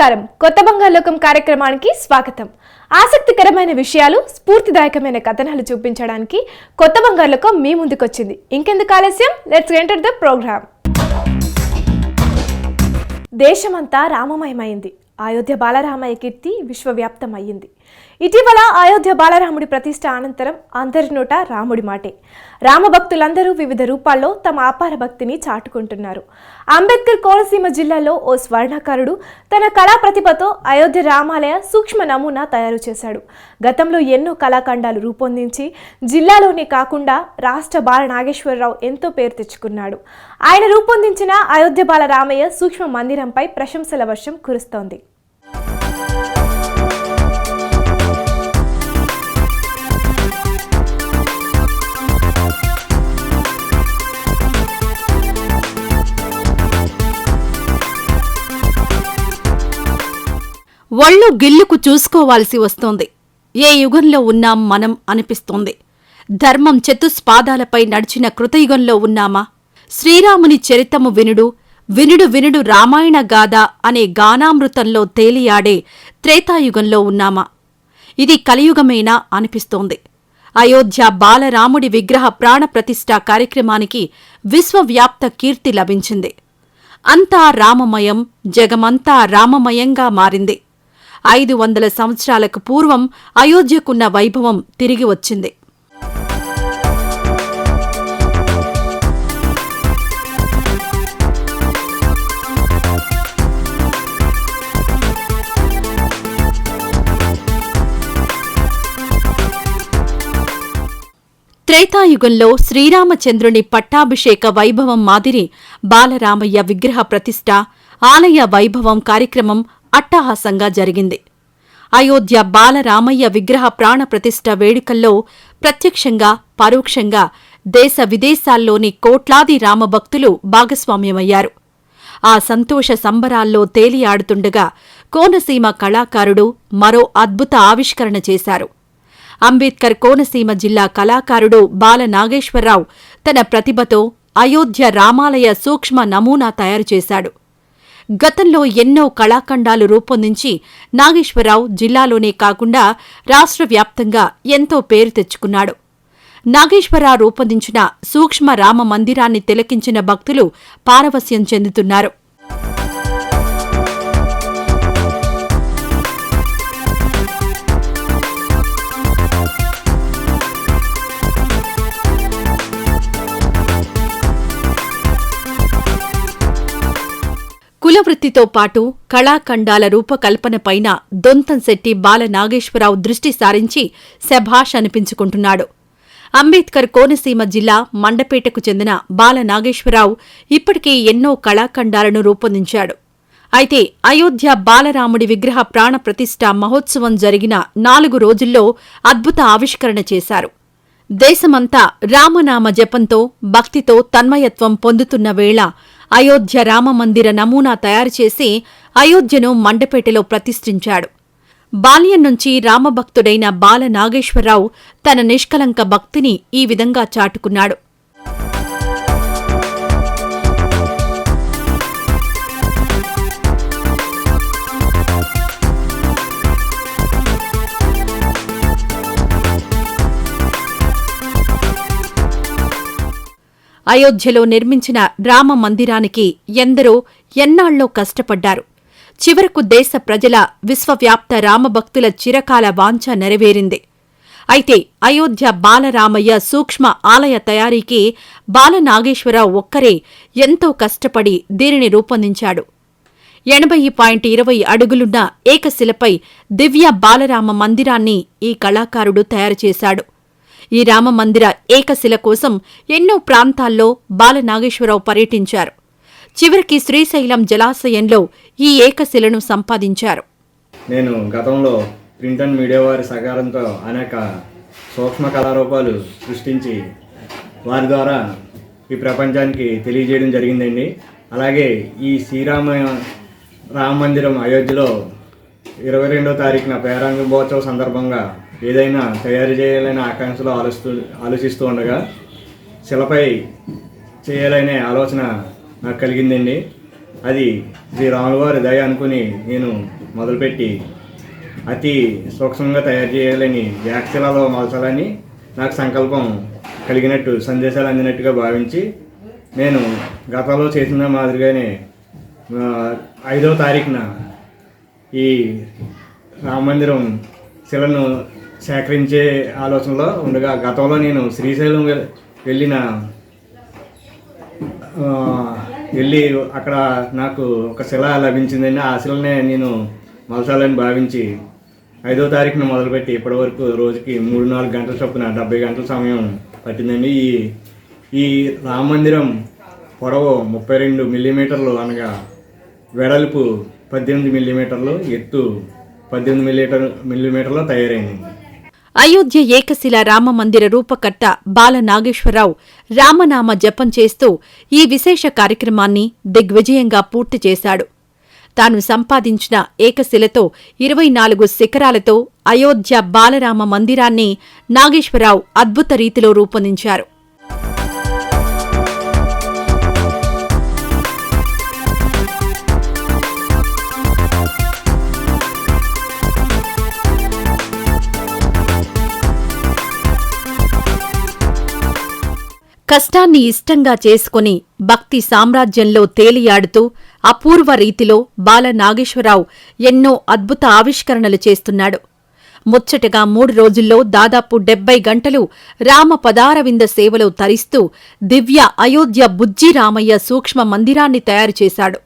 నమస్కారం. కొత్త బంగాళలోకం కార్యక్రమానికి స్వాగతం. ఆసక్తికరమైన విషయాలు, స్ఫూర్తిదాయకమైన కథనాలు చూపించడానికి కొత్త బంగాళలోకం మీ ముందుకొచ్చింది. ఇంకెందుకు ఆలస్యం, లెట్స్ ఎంటర్ ద ప్రోగ్రామ్. దేశమంతా రామమయమైంది. అయోధ్య బాలరామయ్య కీర్తి విశ్వవ్యాప్తం అయ్యింది. ఇటీవల అయోధ్య బాలరాముడి ప్రతిష్ఠ అనంతరం అందరి నోట రాముడి మాటే. రామభక్తులందరూ వివిధ రూపాల్లో తమ అపార భక్తిని చాటుకుంటున్నారు. అంబేద్కర్ కోనసీమ జిల్లాలో ఓ స్వర్ణకారుడు తన కళా ప్రతిభతో అయోధ్య రామాలయ సూక్ష్మ నమూనా తయారు చేశాడు. గతంలో ఎన్నో కళాఖండాలు రూపొందించి జిల్లాలోనే కాకుండా రాష్ట్ర బాల నాగేశ్వరరావు ఎంతో పేరు తెచ్చుకున్నాడు. ఆయన రూపొందించిన అయోధ్య బాలరామయ్య సూక్ష్మ మందిరంపై ప్రశంసల వర్షం కురుస్తోంది. ఒళ్ళు గిల్లుకు చూసుకోవాల్సి వస్తోంది. ఏ యుగంలో ఉన్నాం మనం అనిపిస్తోంది. ధర్మం చతుస్పాదాలపై నడిచిన కృతయుగంలో ఉన్నామా? శ్రీరాముని చరితము వినుడు వినుడు వినుడు రామాయణ గాథ అనే గానామృతంలో తేలియాడే త్రేతాయుగంలో ఉన్నామా? ఇది కలియుగమేనా అనిపిస్తోంది. అయోధ్య బాలరాముడి విగ్రహ ప్రాణప్రతిష్ఠ కార్యక్రమానికి విశ్వవ్యాప్త కీర్తి లభించింది. అంతా రామమయం, జగమంతా రామమయంగా మారింది. 500 సంవత్సరాలకు పూర్వం అయోధ్యకున్న వైభవం తిరిగి వచ్చింది. త్రేతాయుగంలో శ్రీరామచంద్రుని పట్టాభిషేక వైభవం మాదిరి బాలరామయ్య విగ్రహ ప్రతిష్ఠ, ఆలయ వైభవం కార్యక్రమం అట్టహాసంగా జరిగింది. అయోధ్య బాలరామయ్య విగ్రహ ప్రాణప్రతిష్ఠ వేడుకల్లో ప్రత్యక్షంగా పరోక్షంగా దేశ విదేశాల్లోని కోట్లాది రామభక్తులు భాగస్వామ్యమయ్యారు. ఆ సంతోష సంబరాల్లో తేలియాడుతుండగా కోనసీమ కళాకారుడు మరో అద్భుత ఆవిష్కరణ చేశారు. అంబేద్కర్ కోనసీమ జిల్లా కళాకారుడు బాల నాగేశ్వరరావు తన ప్రతిభతో అయోధ్య రామాలయ సూక్ష్మ నమూనా తయారు చేశాడు. గతంలో ఎన్నో కళాఖండాలు రూపొందించి నాగేశ్వరరావు జిల్లాలోనే కాకుండా రాష్ట్ర వ్యాప్తంగా ఎంతో పేరు తెచ్చుకున్నాడు. నాగేశ్వరరావు రూపొందించిన సూక్ష్మ రామ మందిరాన్ని తిలకించిన భక్తులు పారవస్యం చెందుతున్నారు. కులవృత్తితో పాటు కళాఖండాల రూపకల్పనపైన దొంతంశెట్టి బాల నాగేశ్వరరావు దృష్టి సారించి శభాష్ అనిపించుకుంటున్నాడు. అంబేద్కర్ కోనసీమ జిల్లా మండపేటకు చెందిన బాల నాగేశ్వరరావు ఇప్పటికే ఎన్నో కళాఖండాలను రూపొందించాడు. అయితే అయోధ్య బాలరాముడి విగ్రహ ప్రాణప్రతిష్ఠ మహోత్సవం జరిగిన 4 రోజుల్లో అద్భుత ఆవిష్కరణ చేశారు. దేశమంతా రామనామ జపంతో భక్తితో తన్మయత్వం పొందుతున్న వేళ అయోధ్య రామమందిర నమూనా తయారుచేసి అయోధ్యను మండపేటలో ప్రతిష్ఠించాడు. బాల్యం నుంచి రామభక్తుడైన బాల నాగేశ్వరరావు తన నిష్కలంక భక్తిని ఈ విధంగా చాటుకున్నాడు. అయోధ్యలో నిర్మించిన రామ మందిరానికి ఎందరో ఎన్నాళ్లో కష్టపడ్డారు. చివరకు దేశ ప్రజల విశ్వవ్యాప్త రామభక్తుల చిరకాల వాంఛ నెరవేరింది. అయితే అయోధ్య బాలరామయ్య సూక్ష్మ ఆలయ తయారీకి బాలనాగేశ్వరరావు ఒక్కరే ఎంతో కష్టపడి దీనిని రూపొందించాడు. 80.20 అడుగులున్న ఏకశిలపై దివ్య బాలరామ మందిరాన్ని ఈ కళాకారుడు తయారుచేశాడు. ఈ రామమందిర ఏకశిల కోసం ఎన్నో ప్రాంతాల్లో బాలనాగేశ్వరరావు పర్యటించారు. చివరికి శ్రీశైలం జలాశయంలో ఈ ఏకశిలను సంపాదించారు. నేను గతంలో ప్రింట్ అండ్ మీడియా వారి సహకారంతో అనేక సూక్ష్మ కళారూపాలు సృష్టించి వారి ద్వారా ఈ ప్రపంచానికి తెలియజేయడం జరిగిందండి. అలాగే ఈ రామ మందిరం అయోధ్యలో 22వ తారీఖున ప్రారంభోత్సవ సందర్భంగా ఏదైనా తయారు చేయాలనే ఆకాంక్షలో ఆలోచిస్తూ ఉండగా శిలపై చేయాలనే ఆలోచన నాకు కలిగిందండి. అది శ్రీ రాములవారి దయ అనుకుని నేను మొదలుపెట్టి అతి సూక్ష్మంగా తయారు చేయాలని వ్యాఖ్యలలో మలచాలని నాకు సంకల్పం కలిగినట్టు సందేశాలు అందినట్టుగా భావించి నేను గతంలో చేసిన మాదిరిగానే 5వ తారీఖున ఈ రామ మందిరం శిలను సేకరించే ఆలోచనలో ఉండగా గతంలో నేను శ్రీశైలం వెళ్ళి అక్కడ నాకు ఒక శిల లభించిందండి. ఆ శిలనే నేను మలచాలని భావించి 5వ తారీఖున మొదలుపెట్టి ఇప్పటి వరకు రోజుకి 3-4 గంటల చొప్పున 70 గంటల సమయం పట్టిందండి. ఈ రామ మందిరం పొడవు 32 మిల్లీమీటర్లు అనగా వెడల్పు 18 మిల్లీమీటర్లు, ఎత్తు 18 మిల్లీమీటర్లు తయారైంది. అయోధ్య ఏకశిల రామమందిర రూపకర్త బాల నాగేశ్వరరావు రామనామ జపం చేస్తూ ఈ విశేష కార్యక్రమాన్ని దిగ్విజయంగా పూర్తి చేశాడు. తాను సంపాదించిన ఏకశిలతో 24 శిఖరాలతో అయోధ్య బాలరామ మందిరాన్ని నాగేశ్వరరావు అద్భుత రీతిలో రూపొందించారు. కష్టాన్ని ఇష్టంగా చేసుకుని భక్తి సామ్రాజ్యంలో తేలియాడుతూ అపూర్వ రీతిలో బాల నాగేశ్వరరావు ఎన్నో అద్భుత ఆవిష్కరణలు చేస్తున్నాడు. ముచ్చటగా 3 రోజుల్లో దాదాపు 70 గంటలు రామ పదారవింద సేవలో తరిస్తూ దివ్య అయోధ్య బుజ్జి రామయ్య సూక్ష్మ మందిరాన్ని తయారు చేశాడు.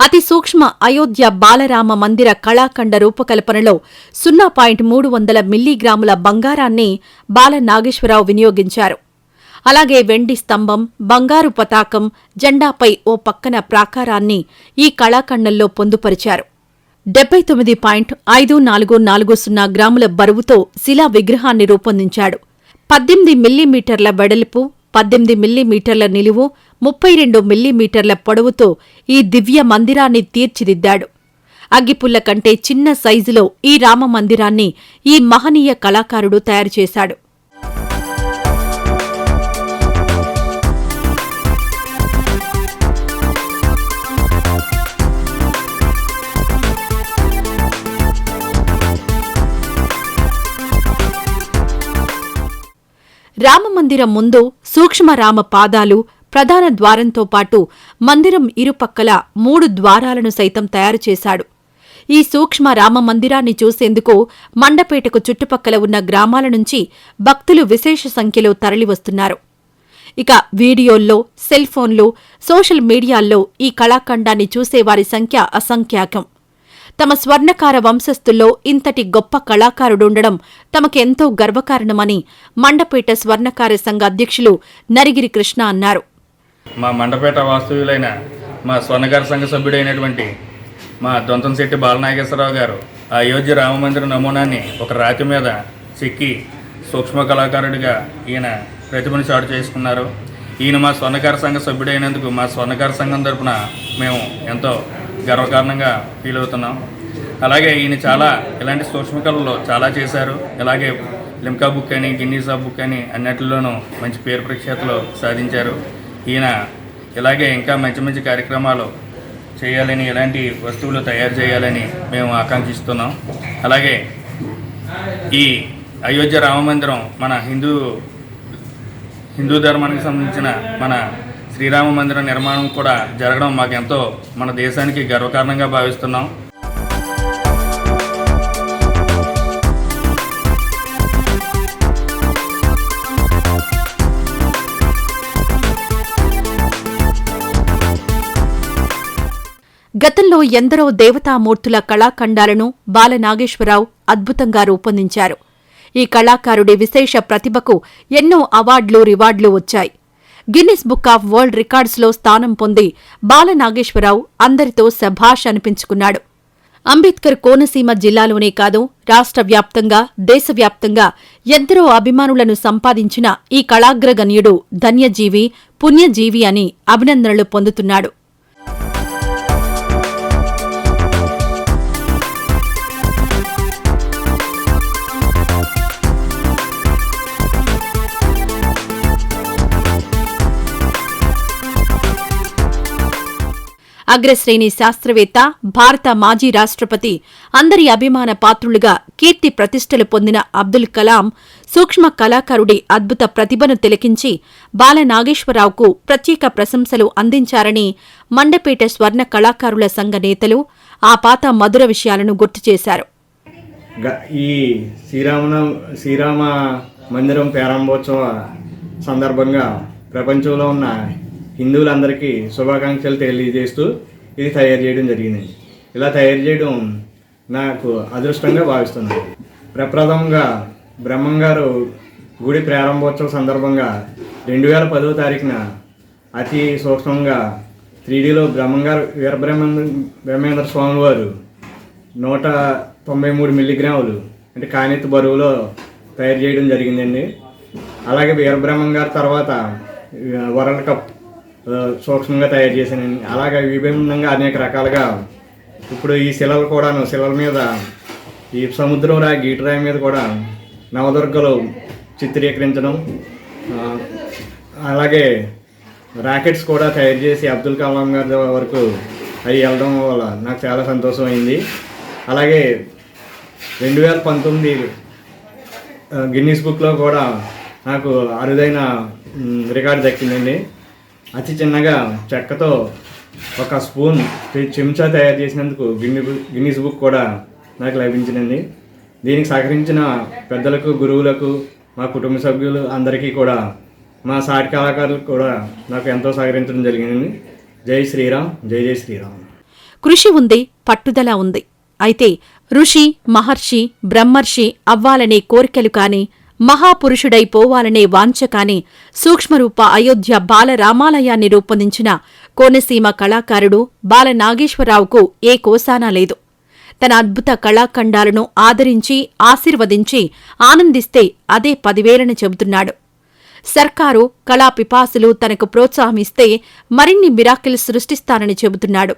అతి సూక్ష్మ అయోధ్య బాలరామ మందిర కళాఖండ రూపకల్పనలో 0.300 మిల్లీగ్రాముల బంగారాన్ని బాల నాగేశ్వరరావు వినియోగించారు. అలాగే వెండి స్తంభం, బంగారు పతాకం, జెండాపై ఓ పక్కన ప్రాకారాన్ని ఈ కళాఖండంలో పొందుపరిచారు. 79.5440 గ్రాముల బరువుతో శిలా విగ్రహాన్ని రూపొందించాడు. 18 మిల్లీమీటర్ల వెడల్పు, 18 మిల్లీమీటర్ల నిలువు, 32 మిల్లీమీటర్ల పొడవుతో ఈ దివ్య మందిరాన్ని తీర్చిదిద్దాడు. అగ్గిపుల్ల కంటే చిన్న సైజులో ఈ రామ మందిరాన్ని ఈ మహనీయ కళాకారుడు తయారు చేశాడు. రామమందిరం ముందు సూక్ష్మరామ పాదాలు, ప్రధాన ద్వారంతో పాటు మందిరం ఇరుపక్కల 3 ద్వారాలను సైతం తయారు చేశాడు. ఈ సూక్ష్మ రామ మందిరాన్ని చూసేందుకు మండపేటకు చుట్టుపక్కల ఉన్న గ్రామాల నుంచి భక్తులు విశేష సంఖ్యలో తరలివస్తున్నారు. ఇక వీడియోల్లో, సెల్ఫోన్లు, సోషల్ మీడియాల్లో ఈ కళాఖండాన్ని చూసేవారి సంఖ్య అసంఖ్యాకం. తమ స్వర్ణకార వంశస్థుల్లో ఇంతటి గొప్ప కళాకారుడుండడం తమకెంతో గర్వకారణమని మండపేట స్వర్ణకార సంఘ అధ్యక్షులు నరిగిరి కృష్ణ అన్నారు. మా మండపేట వాస్తవ్యులైన మా స్వర్ణకార సంఘ సభ్యుడైనటువంటి మా దొంతంశెట్టి బాలనాగేశ్వరరావు గారు ఆ అయోధ్య రామమందిర నమూనాన్ని ఒక రాతి మీద చెక్కి సూక్ష్మ కళాకారుడిగా ఈయన ప్రతిభను చాటు చేసుకున్నారు. ఈయన మా స్వర్ణకార సంఘ సభ్యుడైనందుకు మా స్వర్ణకార సంఘం తరపున మేము ఎంతో గర్వకారణంగా ఫీల్ అవుతున్నాం. అలాగే ఈయన చాలా ఇలాంటి సూక్ష్మ కళలు చాలా చేశారు. ఇలాగే లిమ్కా బుక్ అని, గిన్నీస్ బుక్ అని అన్నిటిలోనూ మంచి పేరు ప్రఖ్యాతులు సాధించారు. ఈయన ఇలాగే ఇంకా మంచి మంచి కార్యక్రమాలు చేయాలని, ఇలాంటి వస్తువులు తయారు చేయాలని మేము ఆకాంక్షిస్తున్నాం. అలాగే ఈ అయోధ్య రామమందిరం మన హిందూ ధర్మానికి సంబంధించిన మన శ్రీరామ మందిర నిర్మాణం కూడా జరగడం మాకెంతో మన దేశానికి గర్వకారణంగా భావిస్తున్నాం. గతంలో ఎందరో దేవతామూర్తుల కళాఖండాలను బాల నాగేశ్వరరావు అద్భుతంగా రూపొందించారు. ఈ కళాకారుడి విశేష ప్రతిభకు ఎన్నో అవార్డులు, రివార్డులు వచ్చాయి. గిన్నిస్ బుక్ ఆఫ్ వరల్డ్ రికార్డ్స్లో స్థానం పొంది బాల నాగేశ్వరరావు అందరితో శభాష్ అనిపించుకున్నాడు. అంబేద్కర్ కోనసీమ జిల్లాలోనే కాదు, రాష్ట్ర వ్యాప్తంగా, దేశవ్యాప్తంగా ఎందరో అభిమానులను సంపాదించిన ఈ కళాగ్రగణ్యుడు ధన్యజీవి, పుణ్యజీవి అని అభినందనలు పొందుతున్నాడు. అగ్రశ్రేణి శాస్త్రవేత్త, భారత మాజీ రాష్ట్రపతి, అందరి అభిమాన పాత్రులుగా కీర్తి ప్రతిష్టలు పొందిన అబ్దుల్ కలాం సూక్ష్మ కళాకారుడి అద్భుత ప్రతిభను తిలకించి బాల నాగేశ్వరరావుకు ప్రత్యేక ప్రశంసలు అందించారని మండపేట స్వర్ణ కళాకారుల సంఘ నేతలు ఆ పాత మధుర విషయాలను గుర్తు చేశారు. ఈ శ్రీరామ మందిరం ప్రారంభోత్సవ సందర్భంగా ప్రపంచంలో ఉన్న హిందువులందరికీ శుభాకాంక్షలు తెలియజేస్తూ ఇది తయారు చేయడం జరిగింది. ఇలా తయారు చేయడం నాకు అదృష్టంగా భావిస్తున్నాను. ప్రప్రథమంగా బ్రహ్మంగారు గుడి ప్రారంభోత్సవ సందర్భంగా 2010వ తారీఖున అతి సూక్ష్మంగా 3Dలో బ్రహ్మంగారు వీరబ్రహ్మేంద్ర స్వామి వారు 193 మిల్లీగ్రాములు అంటే కానెత్తి బరువులో తయారు చేయడం జరిగిందండి. అలాగే వీరబ్రహ్మం గారి తర్వాత వరల్డ్ కప్ సూక్ష్మంగా తయారు చేశానండి. అలాగే విభిన్నంగా అనేక రకాలుగా ఇప్పుడు ఈ శిలల మీద ఈ సముద్రం రాయి గీటరాయి మీద కూడా నవదుర్గలు చిత్రీకరించడం, అలాగే రాకెట్స్ కూడా తయారు చేసి అబ్దుల్ కలాం గారి వరకు అవి వెళ్ళడం వల్ల నాకు చాలా సంతోషం అయింది. అలాగే 2019 గిన్నీస్ బుక్లో కూడా నాకు అరుదైన రికార్డు దక్కిందండి. అతి చిన్నగా చెక్కతో ఒక స్పూన్ చెంచా తయారు చేసినందుకు గిన్నీస్ బుక్ కూడా నాకు లభించిందండి. దీనికి సహకరించిన పెద్దలకు, గురువులకు, మా కుటుంబ సభ్యులు అందరికీ కూడా, మా సాటి కళాకారులకు కూడా నాకు ఎంతో సహకరించడం జరిగింది. జై శ్రీరామ్, జై జై శ్రీరామ్. కృషి ఉంది, పట్టుదల ఉంది. అయితే ఋషి, మహర్షి, బ్రహ్మర్షి అవ్వాలనే కోరికలు కాని, మహాపురుషుడైపోవాలనే వాంఛ కాని సూక్ష్మరూప అయోధ్య బాలరామాలయాన్ని రూపొందించిన కోనసీమ కళాకారుడు బాల నాగేశ్వరరావుకు ఏ కోసానా లేదు. తన అద్భుత కళాఖండాలను ఆదరించి, ఆశీర్వదించి, ఆనందిస్తే అదే 10,000 చెబుతున్నాడు. సర్కారు, కళాపిపాసులు తనకు ప్రోత్సాహమిస్తే మరిన్ని మిరాకిల్స్ సృష్టిస్తానని చెబుతున్నాడు.